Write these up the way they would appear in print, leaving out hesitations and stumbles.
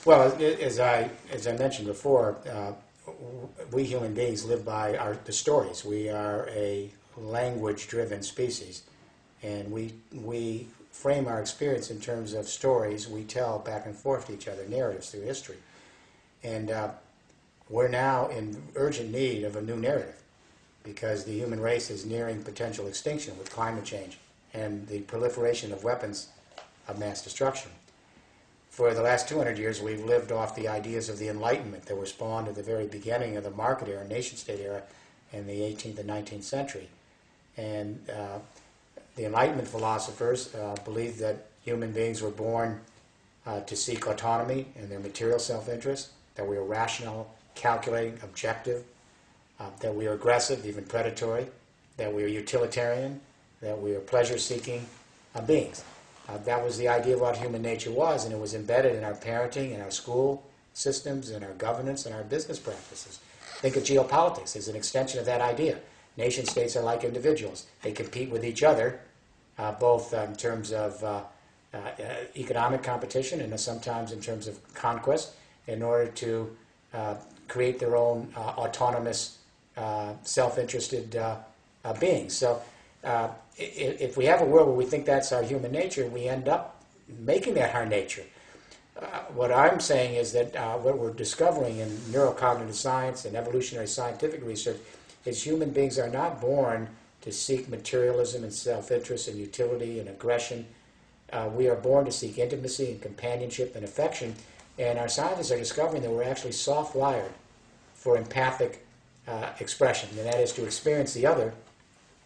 Well, as I mentioned before, we human beings live by the stories. We are a language-driven species, and we frame our experience in terms of stories we tell back and forth to each other, narratives through history. And we're now in urgent need of a new narrative because the human race is nearing potential extinction with climate change and the proliferation of weapons of mass destruction. For the last 200 years, we've lived off the ideas of the Enlightenment that were spawned at the very beginning of the market era, nation-state era, in the 18th and 19th century. And the Enlightenment philosophers believed that human beings were born to seek autonomy and their material self-interest, that we were rational, calculating, objective, that we were aggressive, even predatory, that we were utilitarian, that we were pleasure-seeking beings. That was the idea of what human nature was, and it was embedded in our parenting, in our school systems, in our governance, and our business practices. Think of geopolitics as an extension of that idea. Nation states are like individuals. They compete with each other, both in terms of economic competition and sometimes in terms of conquest, in order to create their own autonomous, self-interested beings. So if we have a world where we think that's our human nature, we end up making that our nature. What I'm saying is that what we're discovering in neurocognitive science and evolutionary scientific research is human beings are not born to seek materialism and self-interest and utility and aggression. We are born to seek intimacy and companionship and affection, and our scientists are discovering that we're actually soft-wired for empathic expression, and that is to experience the other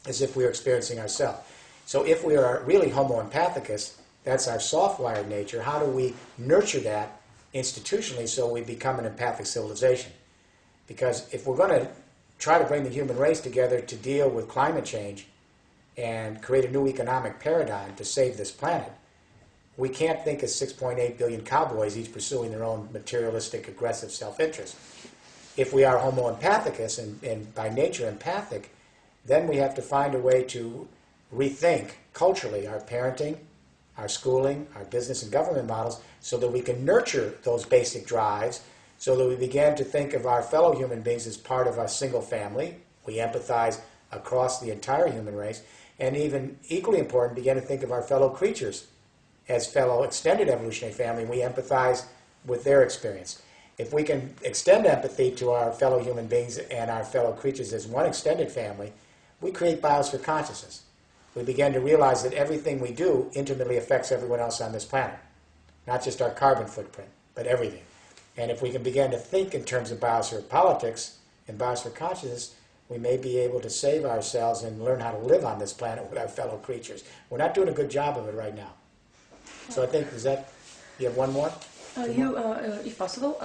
as if we are experiencing ourselves. So if we are really homo empathicus, that's our soft-wired nature, how do we nurture that institutionally so we become an empathic civilization? Because if we're going to try to bring the human race together to deal with climate change and create a new economic paradigm to save this planet, we can't think as 6.8 billion cowboys each pursuing their own materialistic, aggressive self-interest. If we are homo empathicus and by nature empathic, then we have to find a way to rethink culturally our parenting, our schooling, our business and government models so that we can nurture those basic drives so that we begin to think of our fellow human beings as part of our single family. We empathize across the entire human race, and even equally important, begin to think of our fellow creatures as fellow extended evolutionary family. We empathize with their experience. If we can extend empathy to our fellow human beings and our fellow creatures as one extended family, we create biosphere consciousness. We begin to realize that everything we do intimately affects everyone else on this planet. Not just our carbon footprint, but everything. And if we can begin to think in terms of biosphere politics and biosphere consciousness, we may be able to save ourselves and learn how to live on this planet with our fellow creatures. We're not doing a good job of it right now. So I think, you have one more? If possible,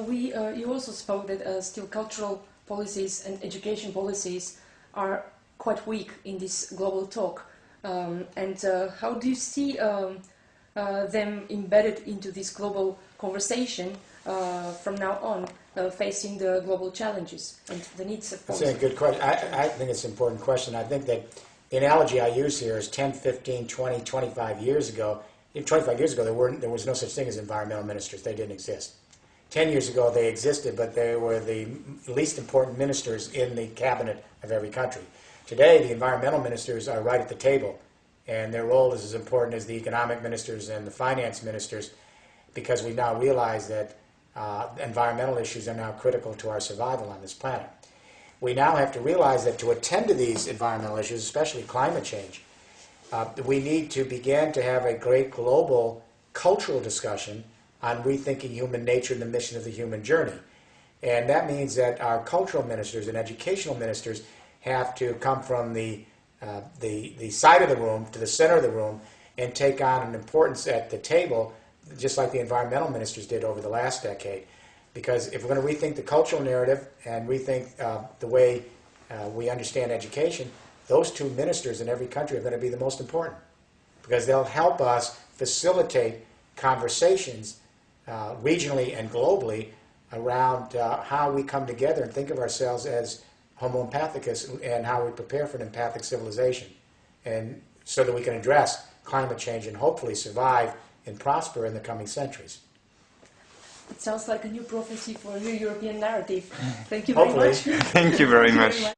you also spoke that still cultural policies and education policies are quite weak in this global talk. And how do you see them embedded into this global conversation from now on, facing the global challenges and the needs of policy? That's a good question. I think it's an important question. I think that the analogy I use here is 10, 15, 20, 25 years ago. 25 years ago, there was no such thing as environmental ministers. They didn't exist. 10 years ago, they existed, but they were the least important ministers in the cabinet of every country. Today, the environmental ministers are right at the table, and their role is as important as the economic ministers and the finance ministers, because we now realize that environmental issues are now critical to our survival on this planet. We now have to realize that to attend to these environmental issues, especially climate change, we need to begin to have a great global cultural discussion on rethinking human nature and the mission of the human journey. And that means that our cultural ministers and educational ministers have to come from the side of the room to the center of the room and take on an importance at the table, just like the environmental ministers did over the last decade. Because if we're going to rethink the cultural narrative and rethink the way we understand education, those two ministers in every country are going to be the most important, because they'll help us facilitate conversations regionally and globally around how we come together and think of ourselves as homo empathicus and how we prepare for an empathic civilization, and so that we can address climate change and hopefully survive and prosper in the coming centuries. It sounds like a new prophecy for a new European narrative. Thank you very Hopefully. much. Thank you very much.